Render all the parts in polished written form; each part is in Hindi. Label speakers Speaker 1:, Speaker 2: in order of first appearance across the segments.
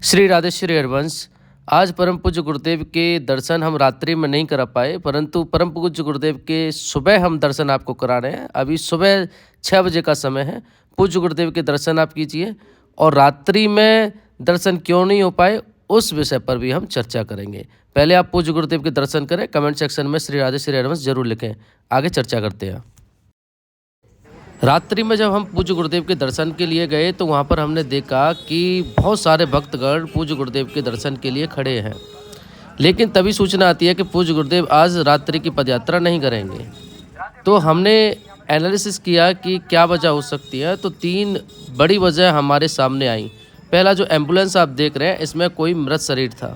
Speaker 1: श्री राधे श्री हरवंश। आज परम पूज्य गुरुदेव के दर्शन हम रात्रि में नहीं कर पाए, परंतु परम पूज्य गुरुदेव के सुबह हम दर्शन आपको करा रहे हैं। अभी सुबह 6 बजे का समय है। पूज्य गुरुदेव के दर्शन आप कीजिए और रात्रि में दर्शन क्यों नहीं हो पाए उस विषय पर भी हम चर्चा करेंगे। पहले आप पूज्य गुरुदेव के दर्शन करें। कमेंट सेक्शन में श्री राधे श्री हरवंश जरूर लिखें। आगे चर्चा करते हैं। रात्रि में जब हम पूज्य गुरुदेव के दर्शन के लिए गए तो वहाँ पर हमने देखा कि बहुत सारे भक्तगण पूज्य गुरुदेव के दर्शन के लिए खड़े हैं, लेकिन तभी सूचना आती है कि पूज्य गुरुदेव आज रात्रि की पदयात्रा नहीं करेंगे। तो हमने एनालिसिस किया कि क्या वजह हो सकती है। तो 3 बड़ी वजह हमारे सामने आई। पहला, जो एम्बुलेंस आप देख रहे हैं इसमें कोई मृत शरीर था,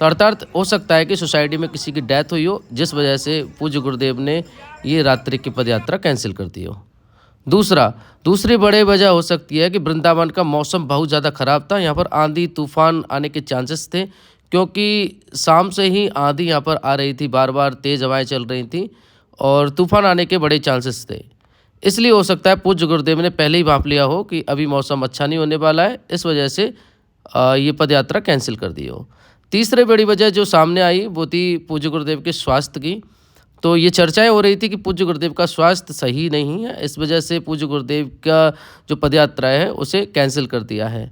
Speaker 1: तो अर्थात हो सकता है कि सोसाइटी में किसी की डेथ हुई हो, जिस वजह से पूज्य गुरुदेव ने ये रात्रि की पदयात्रा कैंसिल कर दी हो। दूसरी बड़ी वजह हो सकती है कि वृंदावन का मौसम बहुत ज़्यादा ख़राब था। यहाँ पर आंधी तूफान आने के चांसेस थे, क्योंकि शाम से ही आंधी यहाँ पर आ रही थी, बार बार तेज़ हवाएं चल रही थी और तूफान आने के बड़े चांसेस थे। इसलिए हो सकता है पूज्य गुरुदेव ने पहले ही भांप लिया हो कि अभी मौसम अच्छा नहीं होने वाला है, इस वजह से ये पदयात्रा कैंसिल कर दी हो। तीसरी बड़ी वजह जो सामने आई वो थी पूज्य गुरुदेव के स्वास्थ्य की। तो ये चर्चाएं हो रही थी कि पूज्य गुरुदेव का स्वास्थ्य सही नहीं है, इस वजह से पूज्य गुरुदेव का जो पदयात्रा है उसे कैंसिल कर दिया है।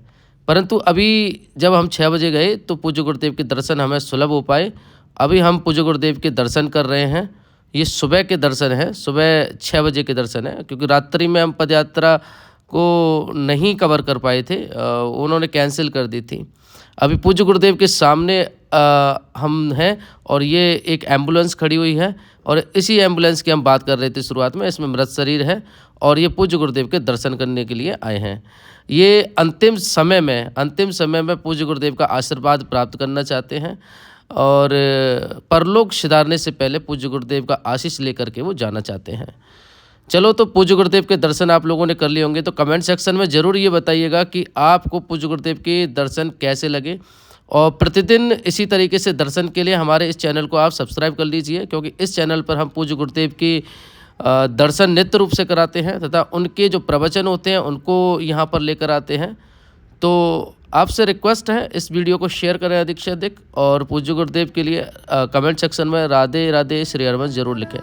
Speaker 1: परंतु अभी जब हम 6 बजे गए तो पूज्य गुरुदेव के दर्शन हमें सुलभ हो पाए। अभी हम पूज्य गुरुदेव के दर्शन कर रहे हैं। ये सुबह के दर्शन है, सुबह 6 बजे के दर्शन है, क्योंकि रात्रि में हम पदयात्रा को नहीं कवर कर पाए थे, उन्होंने कैंसिल कर दी थी। अभी पूज्य गुरुदेव के सामने हम हैं और ये एक एम्बुलेंस खड़ी हुई है और इसी एम्बुलेंस की हम बात कर रहे थे शुरुआत में। इसमें मृत शरीर है और ये पूज्य गुरुदेव के दर्शन करने के लिए आए हैं। ये अंतिम समय में पूज्य गुरुदेव का आशीर्वाद प्राप्त करना चाहते हैं और परलोक सिधारने से पहले पूज्य गुरुदेव का आशीष लेकर के वो जाना चाहते हैं। चलो, तो पूज्य गुरुदेव के दर्शन आप लोगों ने कर लिए होंगे, तो कमेंट सेक्शन में ज़रूर ये बताइएगा कि आपको पूज्य गुरुदेव के दर्शन कैसे लगे। और प्रतिदिन इसी तरीके से दर्शन के लिए हमारे इस चैनल को आप सब्सक्राइब कर लीजिए, क्योंकि इस चैनल पर हम पूज्य गुरुदेव की दर्शन नित्य रूप से कराते हैं तथा उनके जो प्रवचन होते हैं उनको यहाँ पर लेकर आते हैं। तो आपसे रिक्वेस्ट है, इस वीडियो को शेयर करें अधिक से अधिक और पूज्य गुरुदेव के लिए कमेंट सेक्शन में राधे राधे श्री हरवंश जरूर लिखें।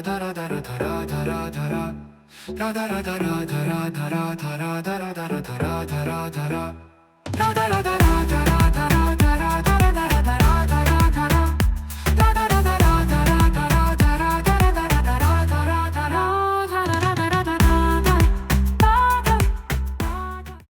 Speaker 2: धरा धरा धरा धरा धरा राधा राधा राधा राधा राधा राधा राधा राधा राधा राधा राधा राधा राधा राधा राधा राधा राधा